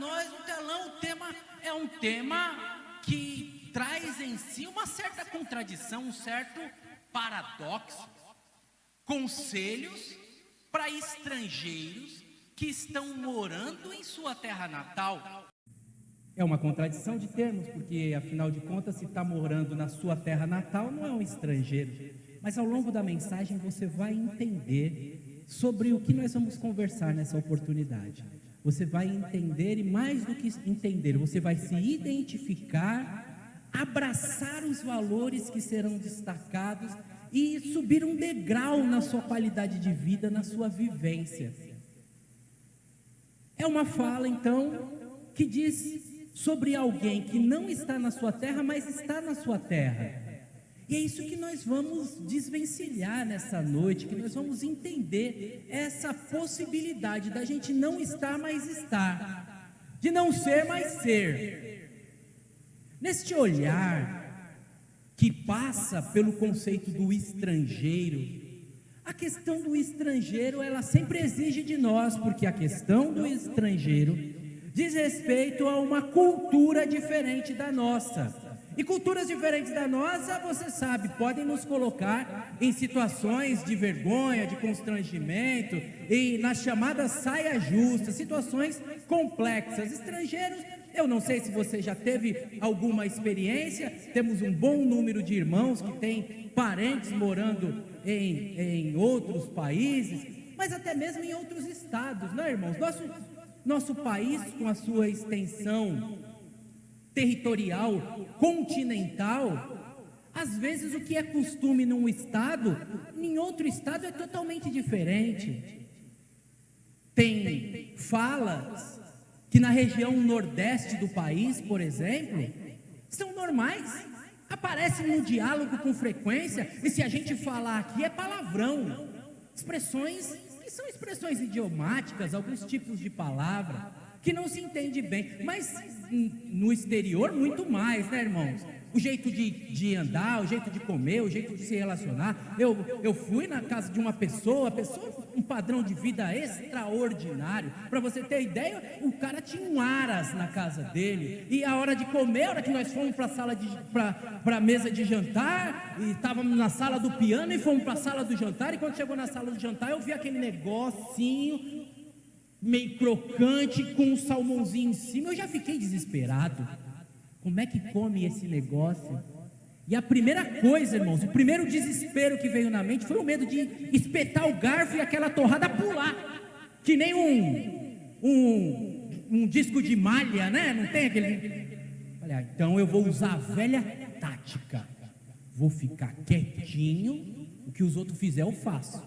nós no telão, o tema é um tema que traz em si uma certa contradição, um certo paradoxo. Conselhos para estrangeiros que estão morando em sua terra natal. É uma contradição de termos, porque afinal de contas, se está morando na sua terra natal, não é um estrangeiro. Mas ao longo da mensagem você vai entender sobre o que nós vamos conversar nessa oportunidade. Você vai entender, e mais do que entender, você vai se identificar, abraçar os valores que serão destacados e subir um degrau na sua qualidade de vida, na sua vivência. É uma fala, então, que diz sobre alguém que não está na sua terra, mas está na sua terra. E é isso que nós vamos desvencilhar nessa noite, que nós vamos entender essa possibilidade da gente não estar, mas estar, de não ser, mas ser. Neste olhar que passa pelo conceito do estrangeiro, a questão do estrangeiro, ela sempre exige de nós, porque a questão do estrangeiro diz respeito a uma cultura diferente da nossa. E culturas diferentes da nossa, você sabe, podem nos colocar em situações de vergonha, de constrangimento, e nas chamadas saia justa, situações complexas. Estrangeiros, eu não sei se você já teve alguma experiência, temos um bom número de irmãos que têm parentes morando em outros países, mas até mesmo em outros estados, não é, irmãos? Nosso país, com a sua extensão territorial, continental, às vezes o que é costume num estado, em outro estado é totalmente diferente. Tem falas que na região nordeste do país, por exemplo, são normais, aparecem no diálogo com frequência, e se a gente falar aqui é palavrão, expressões que são expressões idiomáticas, alguns tipos de palavra que não se entende bem, mas no exterior muito mais, né, irmãos? O jeito de andar, o jeito de comer, o jeito de se relacionar. Eu fui na casa de uma pessoa, um padrão de vida extraordinário. Para você ter ideia, o cara tinha um aras na casa dele. E a hora de comer, a hora que nós fomos para a sala para a mesa de jantar, e estávamos na sala do piano e fomos para a sala do jantar. E quando chegou na sala do jantar, eu vi aquele negocinho meio crocante, com um salmãozinho em cima. Eu já fiquei desesperado. Como é que come esse negócio? E a primeira coisa, irmãos, o primeiro desespero que veio na mente foi o medo de espetar o garfo e aquela torrada pular, que nem um disco de malha, né? Não tem aquele... Olha, então eu vou usar a velha tática, vou ficar quietinho, o que os outros fizer eu faço.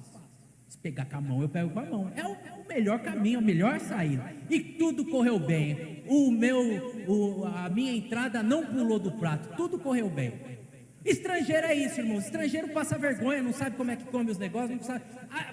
Se pegar com a mão, eu pego com a mão. É o melhor caminho, a melhor saída. E tudo correu bem. A minha entrada não pulou do prato. Tudo correu bem. Estrangeiro é isso, irmãos. Estrangeiro passa vergonha, não sabe como é que come os negócios, não sabe.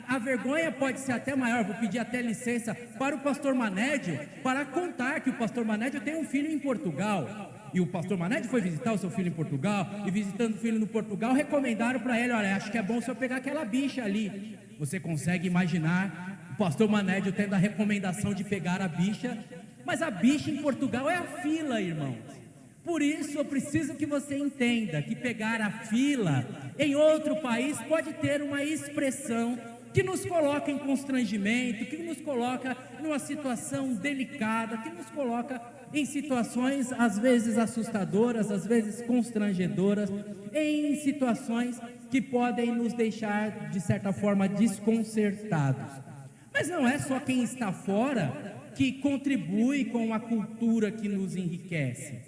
A vergonha pode ser até maior. Vou pedir até licença para o pastor Manédio para contar que o pastor Manédio tem um filho em Portugal. E o pastor Manédio foi visitar o seu filho em Portugal, e visitando o filho no Portugal, recomendaram para ele: olha, acho que é bom o senhor pegar aquela bicha ali. Você consegue imaginar o pastor Manédio tendo a recomendação de pegar a bicha, mas a bicha em Portugal é a fila, irmãos. Por isso eu preciso que você entenda que pegar a fila em outro país pode ter uma expressão que nos coloca em constrangimento, que nos coloca numa situação delicada, que nos coloca em situações às vezes assustadoras, às vezes constrangedoras, em situações que podem nos deixar de certa forma desconcertados. Mas não é só quem está fora que contribui com a cultura que nos enriquece.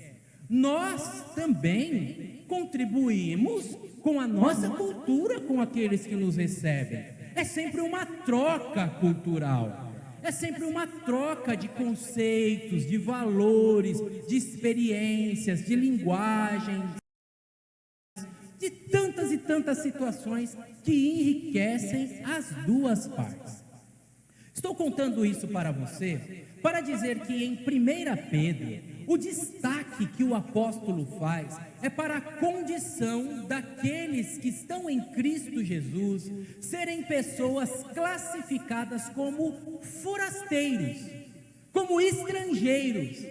Nós também contribuímos com a nossa cultura com aqueles que nos recebem. É sempre uma troca cultural. É sempre uma troca de conceitos, de valores, de experiências, de linguagens, de tantas e tantas situações que enriquecem as duas partes. Estou contando isso para você para dizer que em 1 Pedro, o destaque que o apóstolo faz é para a condição daqueles que estão em Cristo Jesus serem pessoas classificadas como forasteiros. como estrangeiros.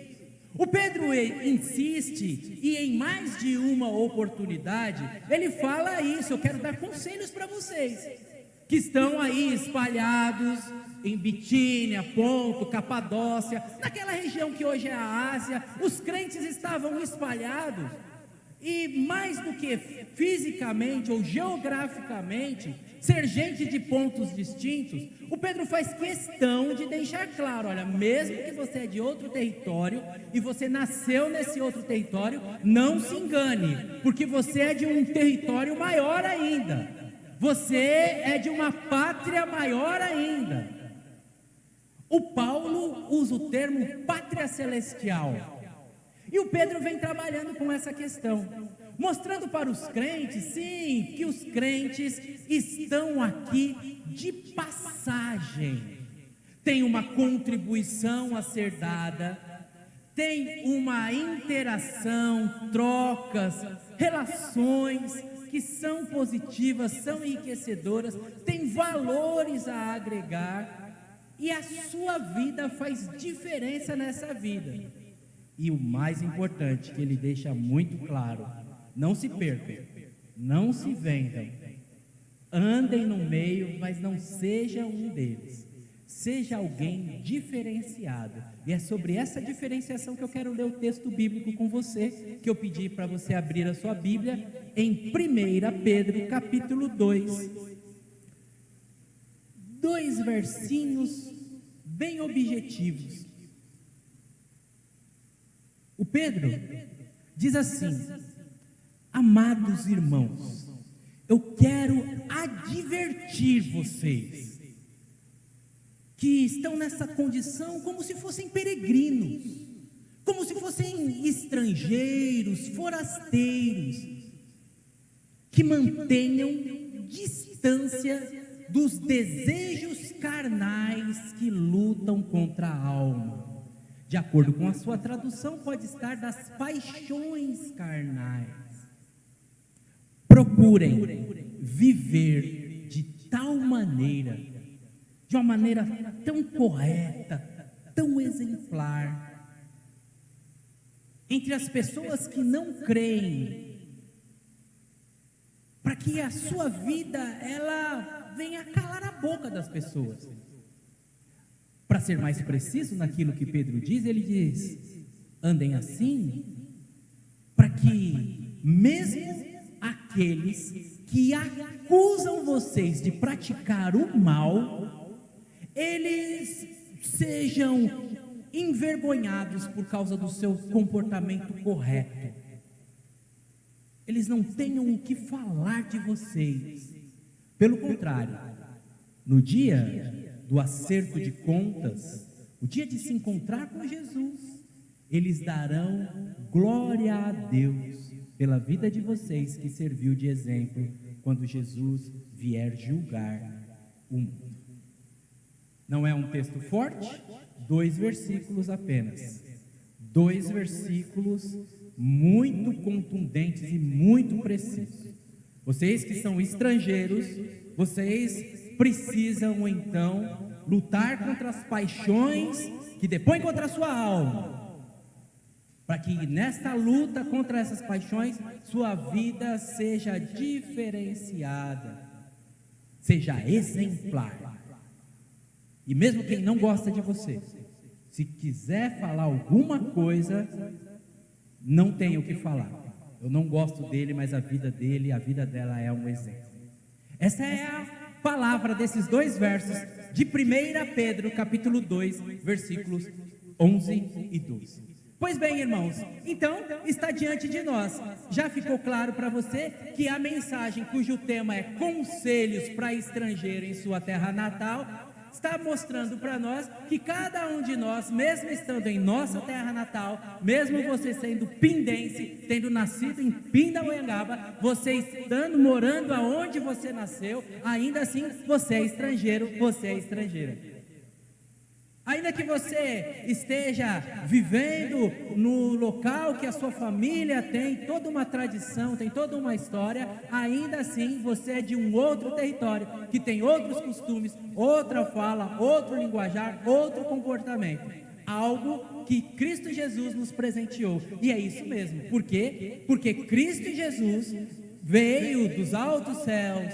O Pedro insiste, e em mais de uma oportunidade, ele fala isso. Eu quero dar conselhos para vocês, que estão aí espalhados em Bitínia, Ponto, Capadócia, naquela região que hoje é a Ásia. Os crentes estavam espalhados, e mais do que fisicamente ou geograficamente, ser gente de pontos distintos, o Pedro faz questão de deixar claro: olha, mesmo que você é de outro território e você nasceu nesse outro território, não se engane, porque você é de um território maior ainda, você é de uma pátria maior ainda. O Paulo usa o termo pátria celestial, e o Pedro vem trabalhando com essa questão, mostrando para os crentes, sim, que os crentes estão aqui de passagem, tem uma contribuição a ser dada, tem uma interação, trocas, relações que são positivas, são enriquecedoras, tem valores a agregar, e a sua vida faz diferença nessa vida. E o mais importante, que ele deixa muito claro: não se percam, não se vendam, andem no meio, mas não seja um deles, seja alguém diferenciado. E é sobre essa diferenciação que eu quero ler o texto bíblico com você, que eu pedi para você abrir a sua Bíblia em 1 Pedro capítulo 2, 2 versinhos bem objetivos. O Pedro diz assim: amados irmãos, eu quero advertir vocês que estão nessa condição como se fossem peregrinos, como se fossem estrangeiros, forasteiros, que mantenham distância dos desejos carnais que lutam contra a alma. De acordo com a sua tradução, pode estar das paixões carnais. Procurem viver de tal maneira, de uma maneira tão correta, tão exemplar, entre as pessoas que não creem, para que a sua vida ela venha calar a boca das pessoas. Para ser mais preciso naquilo que Pedro diz, ele diz: andem assim, para que mesmo aqueles que acusam vocês de praticar o mal, eles sejam envergonhados por causa do seu comportamento correto. Eles não tenham o que falar de vocês. Pelo contrário, no dia do acerto de contas, o dia de se encontrar com Jesus, eles darão glória a Deus pela vida de vocês, que serviu de exemplo quando Jesus vier julgar o mundo. Não é um texto forte? 2 versículos apenas. 2 versículos muito contundentes e muito precisos. Vocês que são estrangeiros, vocês precisam então lutar contra as paixões que depõem contra a sua alma, para que nesta luta contra essas paixões, sua vida seja diferenciada, seja exemplar. E mesmo quem não gosta de você, se quiser falar alguma coisa, não tem o que falar. Eu não gosto dele, mas a vida dele, a vida dela é um exemplo. Essa é a palavra desses 2 versos de 1 Pedro capítulo 2, versículos 11 e 12. Pois bem, irmãos, então está diante de nós. Já ficou claro para você que a mensagem cujo tema é conselhos para estrangeiro em sua terra natal, está mostrando para nós que cada um de nós, mesmo estando em nossa terra natal, mesmo você sendo pindense, tendo nascido em Pindamonhangaba, você estando morando aonde você nasceu, ainda assim você é estrangeiro, você é estrangeira. Ainda que você esteja vivendo no local que a sua família tem toda uma tradição, tem toda uma história, ainda assim você é de um outro território, que tem outros costumes, outra fala, outro linguajar, outro comportamento. algo que Cristo Jesus nos presenteou. E é isso mesmo. Por quê? Porque Cristo Jesus veio dos altos céus,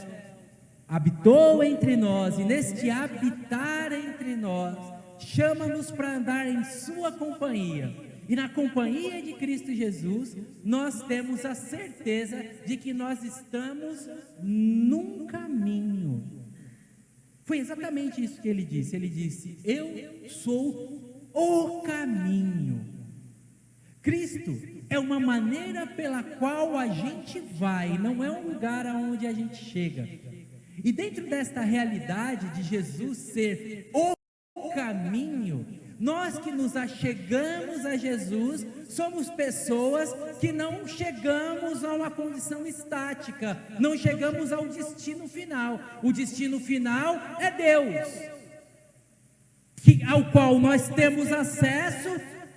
habitou entre nós, e neste habitar entre nós, chama-nos para andar em sua companhia. E na companhia de Cristo Jesus, nós temos a certeza de que nós estamos num caminho. Foi exatamente isso que ele disse. Ele disse: eu sou o caminho. Cristo é uma maneira pela qual a gente vai, não é um lugar aonde a gente chega. E dentro desta realidade de Jesus ser o caminho, nós que nos achegamos a Jesus, somos pessoas que não chegamos a uma condição estática, não chegamos ao destino final. O destino final é Deus, ao qual nós temos acesso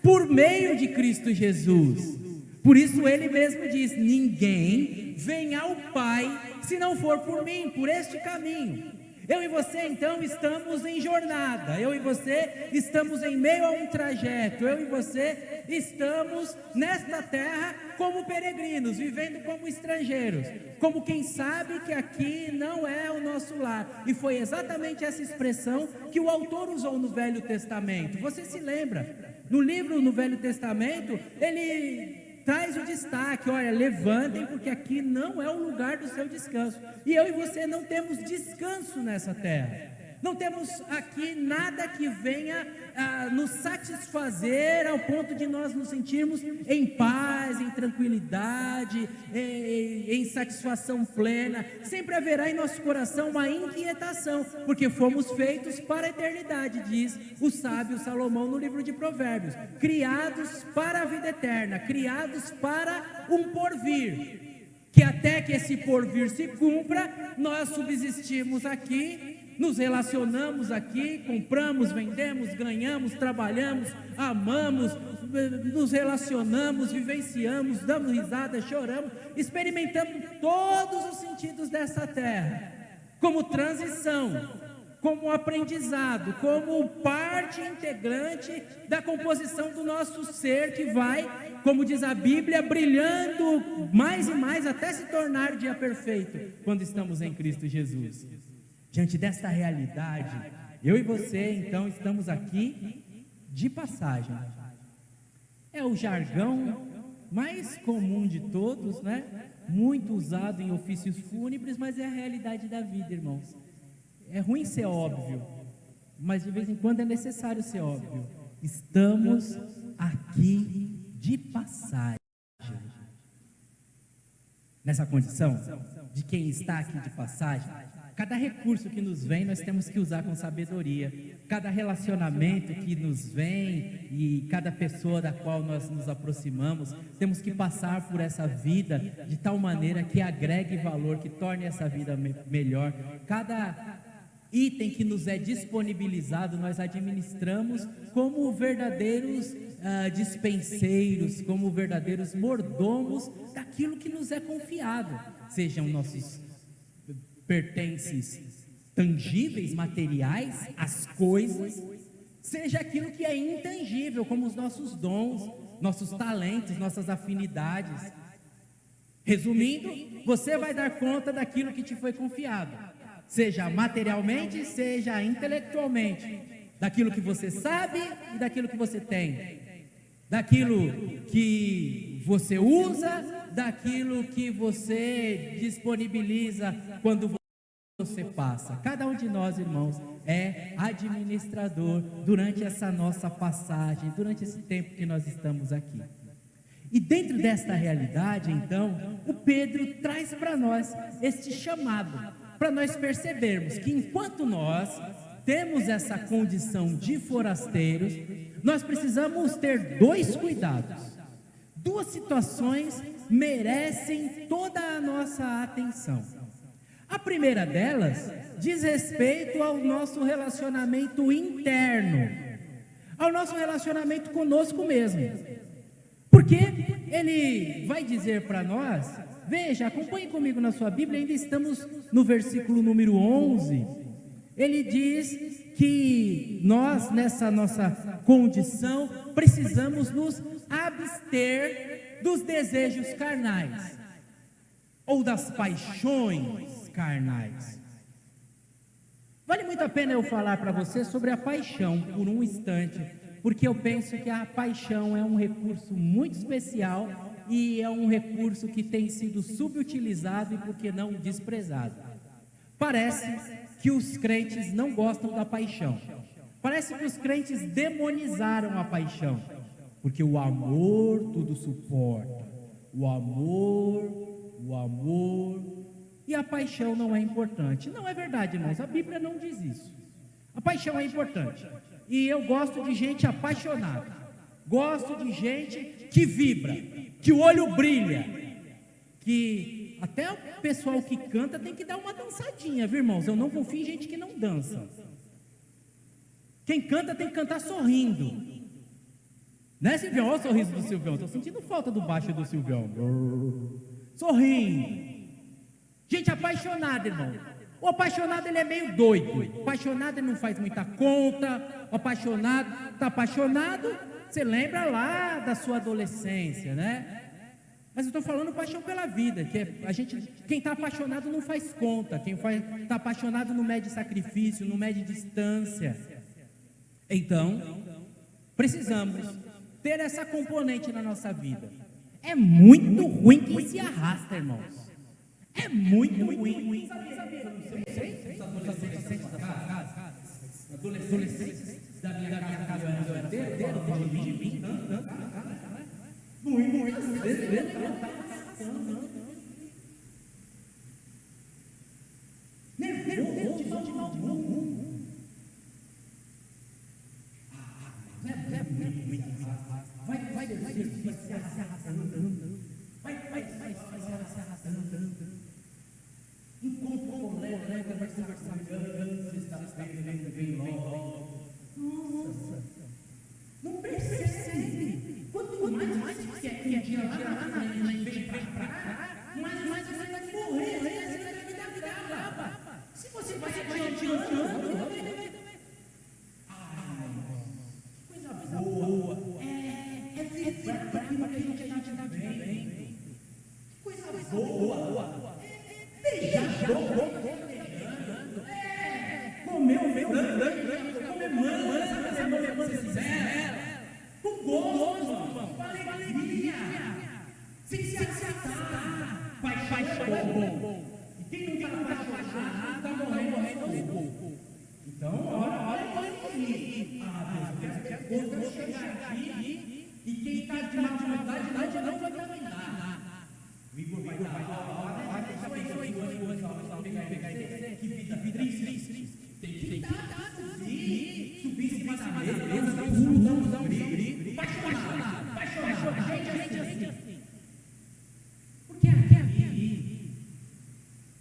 por meio de Cristo Jesus. Por isso ele mesmo diz: ninguém vem ao Pai se não for por mim, por este caminho. Eu e você então estamos em jornada, eu e você estamos em meio a um trajeto, eu e você estamos nesta terra como peregrinos, vivendo como estrangeiros, como quem sabe que aqui não é o nosso lar. E foi exatamente essa expressão que o autor usou no Velho Testamento. Você se lembra? No livro, no Velho Testamento, ele traz o destaque: olha, levantem, porque aqui não é o lugar do seu descanso. E eu e você não temos descanso nessa terra. Não temos aqui nada que venha nos satisfazer ao ponto de nós nos sentirmos em paz, em tranquilidade, em satisfação plena. Sempre haverá em nosso coração uma inquietação, porque fomos feitos para a eternidade, diz o sábio Salomão no livro de Provérbios. Criados para a vida eterna, criados para um porvir, que até que esse porvir se cumpra, nós subsistimos aqui, nos relacionamos aqui, compramos, vendemos, ganhamos, trabalhamos, amamos, nos relacionamos, vivenciamos, damos risada, choramos, experimentamos todos os sentidos dessa terra, como transição, como aprendizado, como parte integrante da composição do nosso ser, que vai, como diz a Bíblia, brilhando mais e mais até se tornar dia perfeito, quando estamos em Cristo Jesus. Diante desta realidade, eu e você então estamos aqui de passagem. É o jargão mais comum de todos, né? Muito usado em ofícios fúnebres, mas é a realidade da vida, irmãos. É ruim ser óbvio, mas de vez em quando é necessário ser óbvio. Estamos aqui de passagem. Nessa condição de quem está aqui de passagem, cada recurso que nos vem, nós temos que usar com sabedoria. Cada relacionamento que nos vem e cada pessoa da qual nós nos aproximamos, temos que passar por essa vida de tal maneira que agregue valor, que torne essa vida melhor. Cada item que nos é disponibilizado, nós administramos como verdadeiros dispenseiros, como verdadeiros mordomos daquilo que nos é confiado, sejam nossos pertences tangíveis, materiais, as coisas, seja aquilo que é intangível, como os nossos dons, nossos talentos, nossas afinidades. Resumindo, você vai dar conta daquilo que te foi confiado, seja materialmente, seja intelectualmente, daquilo que você sabe e daquilo que você tem, daquilo que você usa, daquilo que você disponibiliza quando você passa. Cada um de nós, irmãos, é administrador durante essa nossa passagem, durante esse tempo que nós estamos aqui. E dentro desta realidade, então, o Pedro traz para nós este chamado, para nós percebermos que enquanto nós temos essa condição de forasteiros, nós precisamos ter dois cuidados. Duas situações merecem toda a nossa atenção. A primeira delas diz respeito ao nosso relacionamento interno, ao nosso relacionamento conosco mesmo. Porque ele vai dizer para nós, veja, acompanhe comigo na sua Bíblia, ainda estamos no versículo número 11, ele diz que nós, nessa nossa condição, precisamos nos abster dos desejos carnais, ou das paixões carnais. Vale muito a pena eu falar para você sobre a paixão por um instante, porque eu penso que a paixão é um recurso muito especial e é um recurso que tem sido subutilizado e, por que não, desprezado. Parece que os crentes não gostam da paixão. Parece que os crentes demonizaram a paixão, porque o amor tudo suporta. O amor, e a paixão não é importante. Não é verdade, irmãos, a Bíblia não diz isso. A paixão é importante. E eu gosto de gente apaixonada. Gosto de gente que vibra, que o olho brilha, que até o pessoal que canta tem que dar uma dançadinha, viu, irmãos? Eu não confio em gente que não dança. Quem canta tem que cantar sorrindo. Né, Silvião? Olha o sorriso do Silvião. Estou sentindo falta do baixo do Silvião. Sorrindo. Gente apaixonada, irmão. O apaixonado, ele é meio doido. O apaixonado, ele não faz muita conta. O apaixonado, está apaixonado, você lembra lá da sua adolescência, né? Mas eu estou falando paixão pela vida, que quem está apaixonado não faz conta. Quem está apaixonado não mede sacrifício, não mede distância. Então, precisamos ter essa componente na nossa vida. É muito ruim quem se arrasta, irmãos. É muito ruim. Adolescentes da minha casa, eu era solteiro, falando de mim. Muitas vezes. Nervoso de mau humor. Vai se arrastando. Vai se arrastando. Encontra um colega, vai conversar antes, vem logo. Nossa, não percebe. Quanto mais você quer dia lá na frente, vem pra cá, mais você vai morrer, você vai vida acaba. Se você vai adiantando, coisa boa. É vibrar para aquilo que a gente está bem. Coisa boa. Comeu com gosto, com alegria, sem se acertar. Paixão é bom. E quem não está apaixonado está morrendo. Então, olha aqui. Deus, eu chegar aqui e quem está de má vontade não vai caminhar. O Igor vai dar. Que vida triste. Tem que dar, subir em cima da mesa, dar um grito, apaixonado, gente assim. Porque aqui,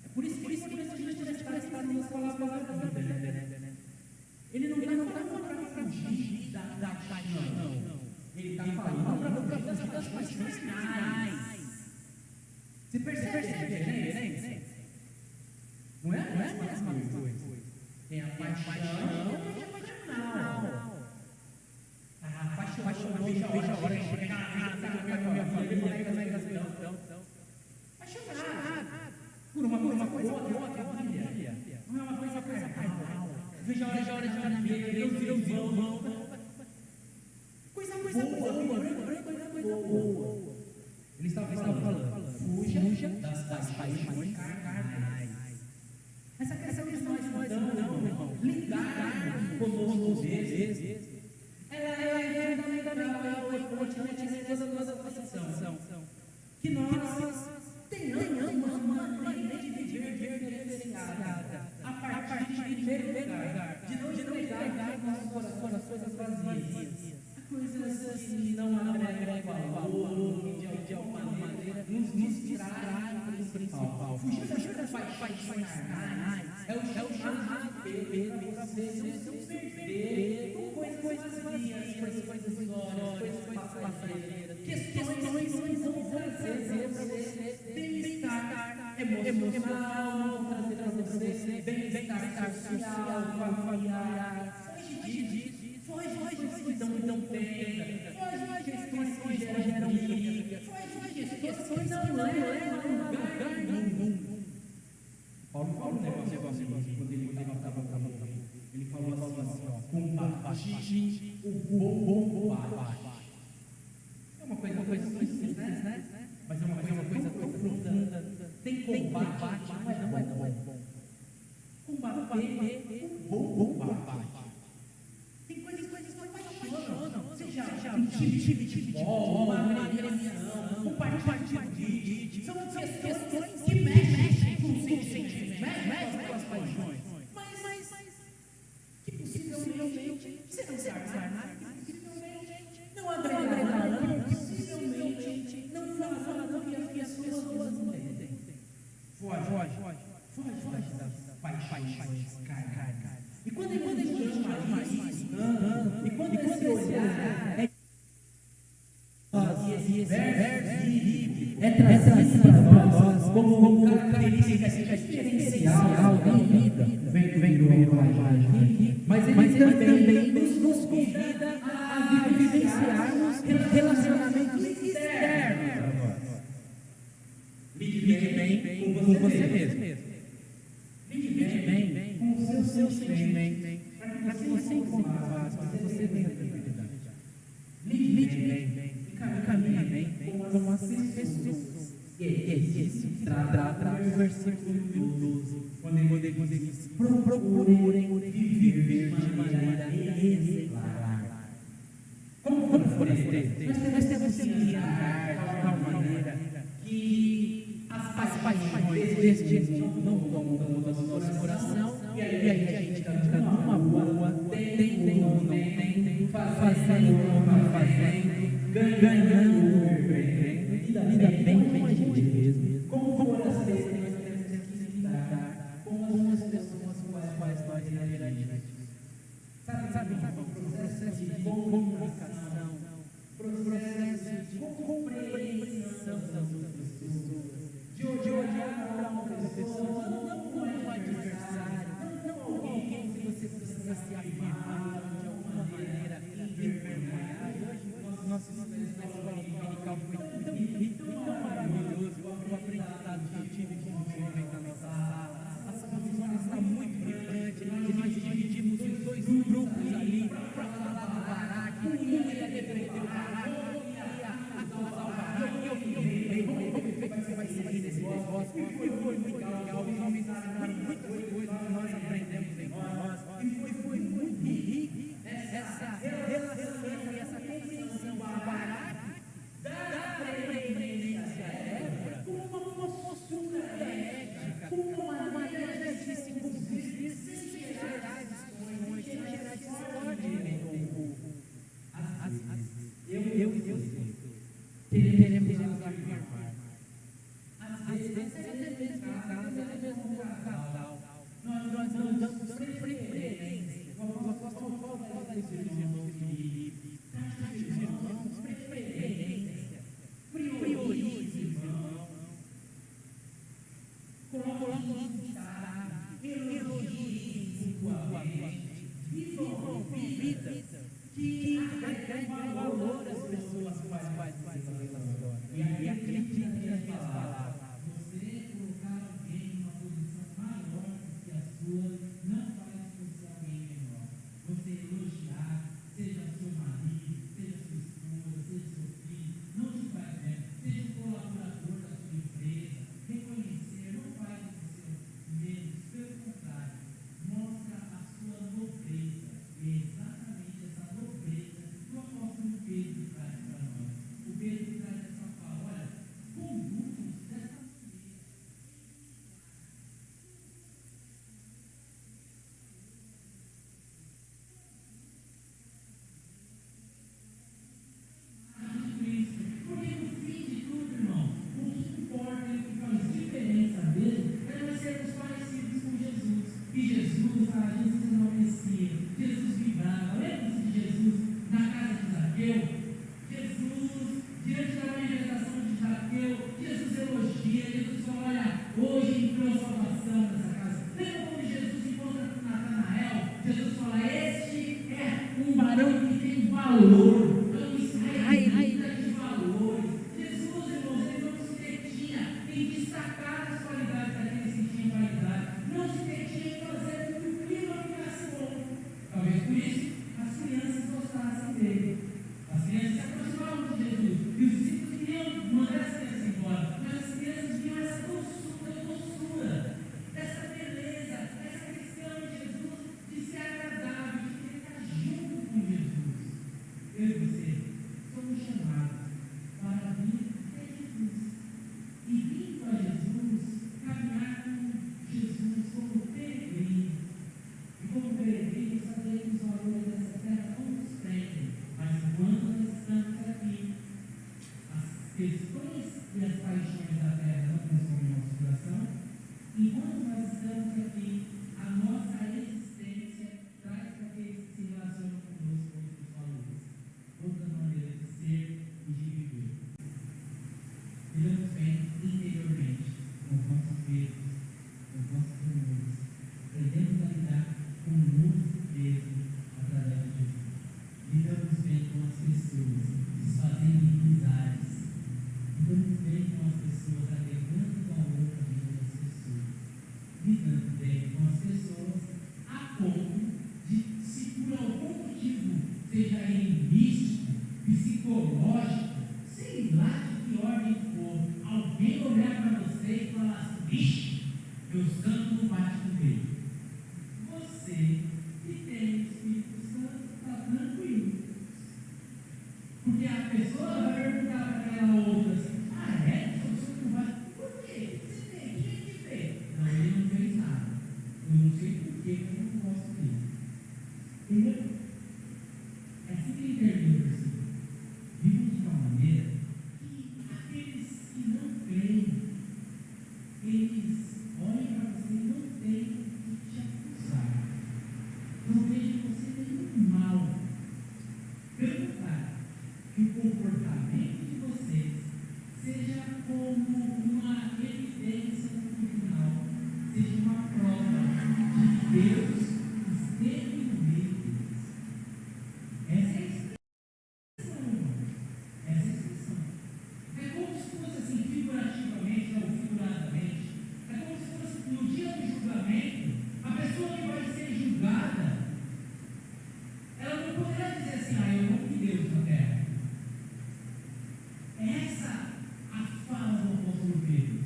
é por isso que a gente está estudando nas palavras da Bíblia. Ele não está falando para fugir da paixão, ele está falando para das paixões finais. Você percebe a diferença? Não é a mesma coisa. Tem a paixão e a paixonal. A paixão, veja a hora de chegar na minha família, apaixonado por uma coisa boa, não é uma coisa carnal. Veja a hora de estar na minha Deus, coisa boa. Ele estava falando, fuja das paixões carnais. Essa questão de nós não, lidar conosco mesmos, ela é fundamental, é importante toda a situação. Que nós tenhamos uma maneira de viver diferenciada, a partir de primeiro lugar, de não entregar nosso coração as coisas vazias, coisas que não agregam valor, de alguma maneira nos distraem do principal. Fugir das paixões carnais é o chamado pelo você não se perder com coisas vazias, coisas glórias, coisas passageiras, questões que vão trazer para você bem-estar emocional, trazer para você bem-estar social, familiar, assistir o bom combate. É uma coisa simples, né? Mas é uma coisa tão profunda. Tem combate, não é bom. Combater o bom combate. Tem coisas que não apaixonam. Você já um time de futebol, uma agremiação, um partido político. São questões que mexem com os sentimentos, mexem com as paixões. Mas que possivelmente serão desarmados, que possivelmente não adrenalina, que possivelmente não farão que as pessoas não entendem. Foge das paixões carnais. E quando a gente chama isso, e quando esse olhar é trazido para nós como característica diferencial da vida, vem do linguagem, mas ele também nos convida a vivenciarmos relacionamentos externos a nós. Lide bem com você mesmo. Lide bem com os seus sentimentos, para que você encontre a paz, para que você tenha tranquilidade. Lide bem, caminhe bem com as pessoas. Isso trata o versículo 12, quando ele diz: procurem viver de maneira exemplar. Como for esse texto? Nós temos que guiar de tal maneira que as paixões deste mundo não tomam conta do nosso coração, e aí a gente fica numa boa, tendo ou não tendo, fazendo ou não fazendo, ganhando ou perdendo, lida bem com a gente mesmo, como as pessoas nós temos que lidar com as pessoas com as quais nós interagimos. Sabe, o processo de comunicação, processo de compreensão das outras pessoas, de olhar para outra pessoa, não como um adversário, não como alguém que você precisa se afirmar de alguma maneira envergonhar. Hoje, nosso estudo na escola dominical foi tão maravilhoso, o aprendizado que eu tive com os jovens da nossa sala. A sala está muito vibrante, e nós dividimos em dois grupos ali para falar do Baraque. Um ia defender o Baraque, ia acusar o Baraque. Vamos ver que vai sair desse negócio. Foi muito legal, os jovens ensinaram muitas coisas que nós aprendemos em nós, e foi muito rico essa relação e essa compreensão do Baraque, da preeminência Débora, como uma postura ética, como uma maneira de se conduzir sem gerar discussões, sem gerar discórdia entre o povo. Eu e você queremos nos afirmar. Às vezes, até mesmo em casa, até mesmo no casal, nós não damos preferência. O apóstolo Paulo fala isso para os irmãos Filipe. Trate os irmãos preferência. Priorize os irmãos. Coloque em destaque. Elogie mutuamente. Vivam vidas que agregam valor às pessoas com as quais você se relaciona. E acredite nas minhas palavras. Você colocar alguém em uma posição maior do que a sua não faz você alguém menor. Você elogiar, seja seu marido, seja sua esposa, seja seu filho, não te faz bem. Seja um colaborador da sua empresa, reconhecer não faz você menos, pelo contrário, mostra a sua nobreza. É exatamente essa nobreza que o apóstolo Pedro traz para nós. O Pedro traz essa palavra, conduz dessa maneira. Porque no fim de tudo, irmão, o que importa e o que faz diferença mesmo é nós sermos parecidos com Jesus. E Jesus não conhecia. Jesus vibrava. Lembra-se de Jesus na casa de Zaqueu? Jesus, diante da manifestação de Zaqueu, Jesus elogia, Jesus fala: olha, hoje entrou a salvação nessa casa. Lembra quando Jesus encontra com Natanael? Jesus fala: este é um varão que tem valor. Israelita de valores. Jesus, irmãos, ele não se detinha em destacar as qualidades daqueles que tinham qualidade. Não se detinha em fazer com que o clima ficasse bom. Talvez por isso as crianças psicológico, sei lá de que ordem for, alguém olhar para você e falar assim: vixe, meu santo não bate comigo. Você que tem o Espírito Santo está tranquilo. Porque a pessoa vai perguntar para aquela outra assim: ah, é? Você não vai? Por quê? Você tem? Quem que fez? Não, ele não fez nada. Eu não sei por que eu não gosto disso. Entendeu? É assim que ele termina o versículo. Vivem de uma maneira que aqueles que não creem, eles olhem para você e não tenham que te acusar. Não vejam você nenhum mal. Pelo contrário, que o comportamento de vocês seja como uma evidência no tribunal, seja uma prova de que Deus esteve no meio deles. Essa é a expressão, irmão. Essa é a expressão. É como se fosse assim, figurativamente ou figuradamente. É como se fosse no dia do julgamento, a pessoa que vai ser julgada, ela não poderá dizer assim: ah, eu não vi Deus na terra. Essa a fala do apóstolo Pedro.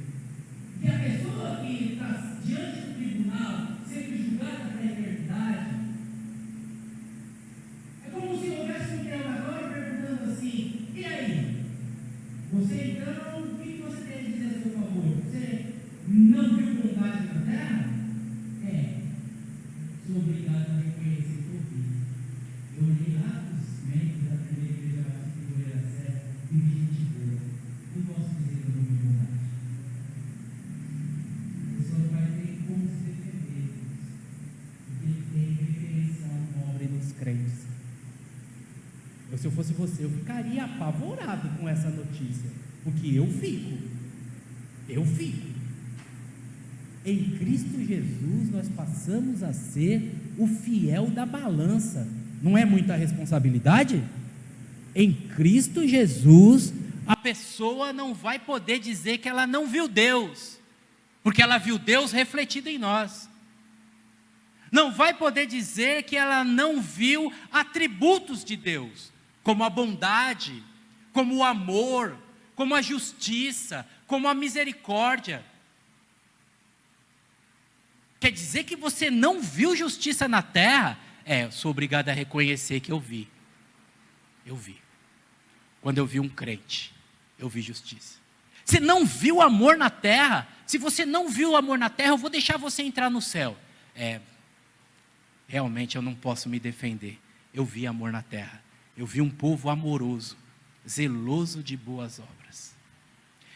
Que a pessoa que está diante do tribunal, sendo julgada para a eternidade, é como se houvesse um interrogatório perguntando assim: e aí? Você então, o que você tem a dizer a seu favor? Você não viu bondade na terra? É, sou obrigado a reconhecer que eu vi. Eu olhei lá os membros da primeira igreja batista de Goiânia da Serra e vi gente boa. Não posso dizer que eu não vi bondade. A pessoa vai ter como se defender, porque tem referencial nobre nos crentes. Se eu fosse você, eu ficaria apavorado com essa notícia, porque eu fico. Em Cristo Jesus nós passamos a ser o fiel da balança. Não é muita responsabilidade? Em Cristo Jesus, A pessoa não vai poder dizer que ela não viu Deus, porque ela viu Deus refletido em nós. Não vai poder dizer que ela não viu atributos de Deus, como a bondade, como o amor, como a justiça, como a misericórdia. Quer dizer que você não viu justiça na terra? Eu sou obrigado a reconhecer que eu vi. Eu vi. Quando eu vi um crente, eu vi justiça. Você não viu amor na terra? Se você não viu amor na terra, eu vou deixar você entrar no céu. Realmente eu não posso me defender. Eu vi amor na terra. Eu vi um povo amoroso, zeloso de boas obras.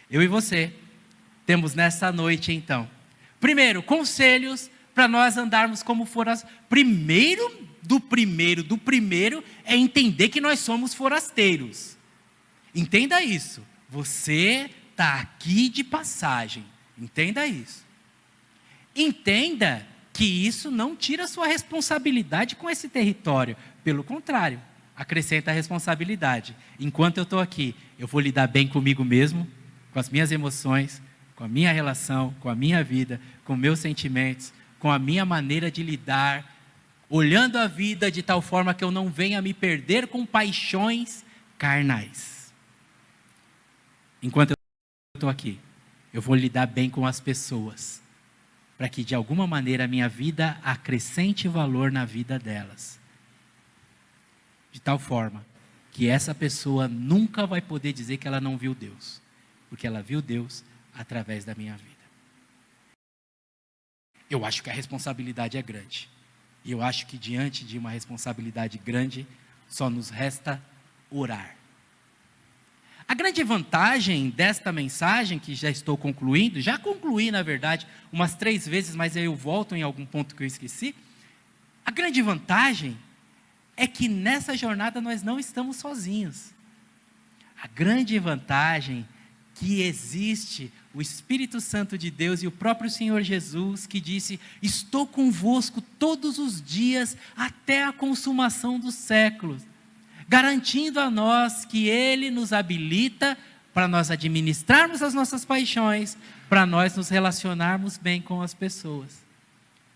Eu e você temos nessa noite então, primeiro, conselhos para nós andarmos como forasteiros. Primeiro é entender que nós somos forasteiros. Entenda isso. Você está aqui de passagem. Entenda isso. Entenda que isso não tira a sua responsabilidade com esse território. Pelo contrário, acrescenta a responsabilidade. Enquanto eu estou aqui, eu vou lidar bem comigo mesmo, com as minhas emoções, com a minha relação, com a minha vida, com meus sentimentos, com a minha maneira de lidar, olhando a vida de tal forma que eu não venha me perder com paixões carnais. Enquanto eu estou aqui, eu vou lidar bem com as pessoas, para que de alguma maneira a minha vida acrescente valor na vida delas. De tal forma que essa pessoa nunca vai poder dizer que ela não viu Deus, porque ela viu Deus através da minha vida. Eu acho que a responsabilidade é grande. E eu acho que diante de uma responsabilidade grande, só nos resta orar. A grande vantagem desta mensagem, que já estou concluindo, já concluí na verdade umas 3 vezes, mas aí eu volto em algum ponto que eu esqueci. A grande vantagem é que nessa jornada nós não estamos sozinhos. A grande vantagem que existe o Espírito Santo de Deus e o próprio Senhor Jesus, que disse: estou convosco todos os dias até a consumação dos séculos, garantindo a nós que Ele nos habilita para nós administrarmos as nossas paixões, para nós nos relacionarmos bem com as pessoas.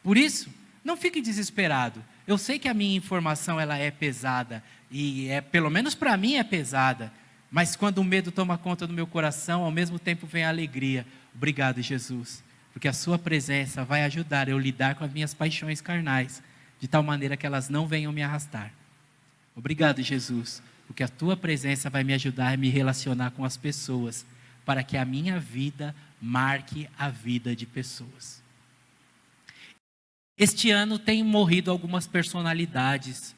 Por isso, não fique desesperado. Eu sei que a minha informação ela é pesada, e pelo menos para mim é pesada, mas quando o medo toma conta do meu coração, ao mesmo tempo vem a alegria. Obrigado, Jesus, porque a sua presença vai ajudar eu lidar com as minhas paixões carnais, de tal maneira que elas não venham me arrastar. Obrigado, Jesus, porque a tua presença vai me ajudar a me relacionar com as pessoas, para que a minha vida marque a vida de pessoas. Este ano tem morrido algumas personalidades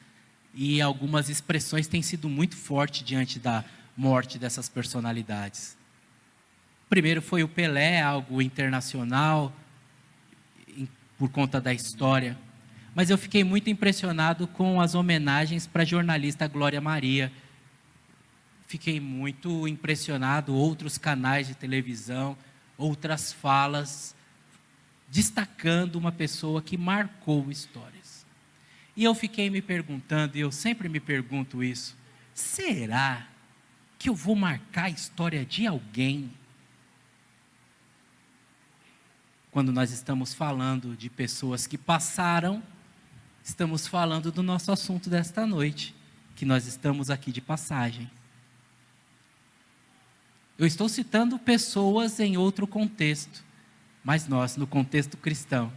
e algumas expressões têm sido muito fortes diante da morte dessas personalidades. Primeiro foi o Pelé, algo internacional, por conta da história. Mas eu fiquei muito impressionado com as homenagens para a jornalista Glória Maria. Fiquei muito impressionado, outros canais de televisão, outras falas, destacando uma pessoa que marcou histórias. E eu fiquei me perguntando, e eu sempre me pergunto isso, será que eu vou marcar a história de alguém? Quando nós estamos falando de pessoas que passaram, estamos falando do nosso assunto desta noite, que nós estamos aqui de passagem. Eu estou citando pessoas em outro contexto, mas nós, no contexto cristão,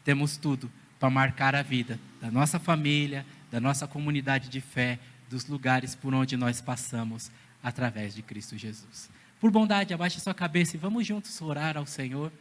temos tudo para marcar a vida da nossa família, da nossa comunidade de fé, dos lugares por onde nós passamos através de Cristo Jesus. Por bondade, abaixe sua cabeça e vamos juntos orar ao Senhor.